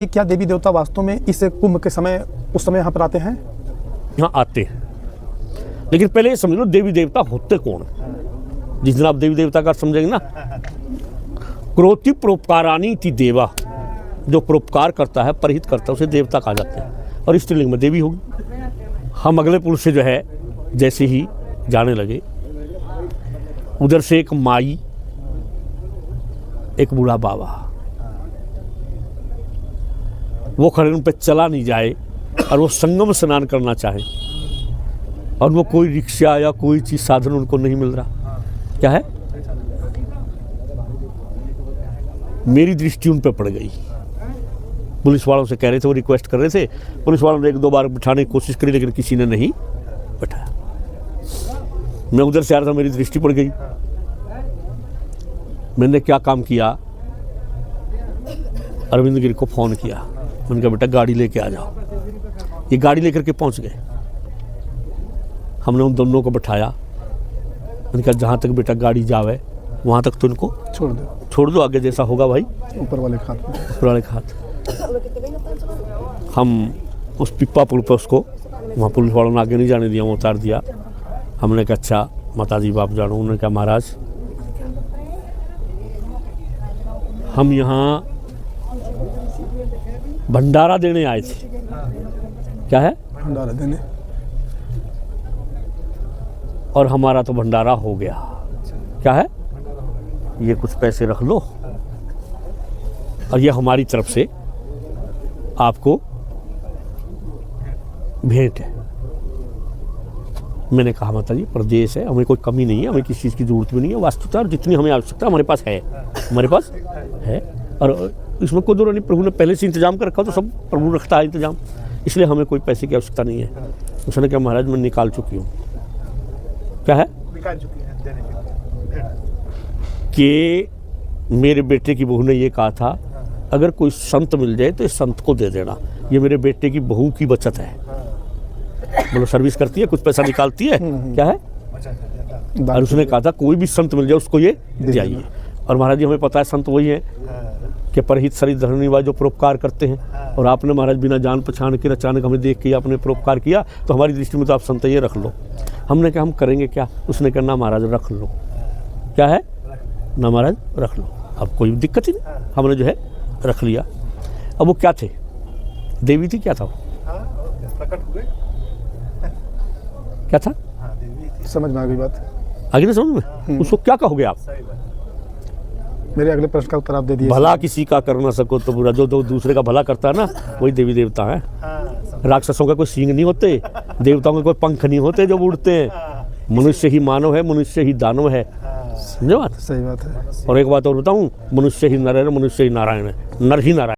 क्या देवी देवता वास्तव में इस कुंभ के समय उस समय यहाँ पर आते हैं? यहाँ आते हैं, लेकिन पहले ये समझ लो देवी देवता होते कौन। जिस दिन आप देवी देवता का समझेंगे ना, क्रोति परोपकारानी थी देवा, जो परोपकार करता है, परहित करता है, उसे देवता कहा जाता है। और स्त्रीलिंग में देवी होगी। हम अगले पुरुष से जो है जैसे ही जाने लगे, उधर से एक माई, एक बूढ़ा बाबा, वो खड़े उन पे चला नहीं जाए और वो संगम स्नान करना चाहे और वो कोई रिक्शा या कोई चीज साधन उनको नहीं मिल रहा। क्या है, मेरी दृष्टि उन पे पड़ गई। पुलिस वालों से कह रहे थे, वो रिक्वेस्ट कर रहे थे, पुलिस वालों ने एक दो बार बिठाने की कोशिश करी लेकिन किसी ने नहीं बैठाया। मैं उधर से आ रहा था, मेरी दृष्टि पड़ गई। मैंने क्या काम किया, अरविंद गिरी को फोन किया। मैंने कहा बेटा गाड़ी लेके आ जाओ। ये गाड़ी लेकर के पहुंच गए। हमने उन दोनों को बैठाया। मैंने कहा जहाँ तक बेटा गाड़ी जावे वहाँ तक तो इनको छोड़ दो, आगे जैसा होगा भाई ऊपर वाले खात। हम उस पिप्पा पुल पर उसको, वहाँ पुलिस वालों ने आगे नहीं जाने दिया, वो उतार दिया। हमने कहा अच्छा माता जी बाप जानो। उन्होंने कहा महाराज हम यहाँ भंडारा देने आए थे। क्या है, भंडारा देने, और हमारा तो भंडारा हो गया। क्या है, ये कुछ पैसे रख लो और ये हमारी तरफ से आपको भेंट है। मैंने कहा माता जी प्रदेश है, हमें कोई कमी नहीं है, हमें किसी चीज़ की जरूरत भी नहीं है। वास्तुतः जितनी हमें आवश्यकता हमारे पास है, हमारे पास है। और इसमें कोई दौर नहीं, प्रभु ने पहले से इंतजाम कर रखा, तो सब प्रभु रखता है इंतजाम, इसलिए हमें कोई पैसे की आवश्यकता नहीं है। उसने कहा महाराज मैं निकाल चुकी हूँ। क्या है, निकाल चुकी है कि मेरे बेटे की बहू ने ये कहा था अगर कोई संत मिल जाए तो इस संत को दे देना, ये मेरे बेटे की बहू की बचत है। मतलब सर्विस करती है, कुछ पैसा निकालती है। क्या है, और उसने कहा था कोई भी संत मिल जाए उसको ये दिलाइए। और महाराज जी हमें पता है संत वही है कि परहित शरीर धरनीवाज जो परोपकार करते हैं। और आपने महाराज बिना जान पहचान के अचानक हमें देख के आपने परोपकार किया, तो हमारी दृष्टि में तो आप संत ये रख लो। हमने कहा हम करेंगे क्या। उसने कहा ना महाराज रख लो। क्या है, ना महाराज रख लो, अब कोई दिक्कत ही नहीं। हमने जो है रख लिया। अब वो क्या थे, देवी थी, क्या था वो, प्रकट हुए, क्या था, समझ में आ गई बात। आगे ना समझ में, उसको क्या कहोगे आप। मेरे अगले प्रश्न का उत्तर आप दे दिए। भला किसी का कर ना सको तो बुरा, जो दूसरे का भला करता है ना वही देवी देवता है। राक्षसों का कोई सींग नहीं होते, देवताओं के कोई पंख नहीं होते जो उड़ते हैं। मनुष्य ही मानव है, मनुष्य ही दानव है। समझे बात, सही बात है। और एक बात और बताऊं, मनुष्य ही नर है, मनुष्य ही नारायण है, नर ही नारायण।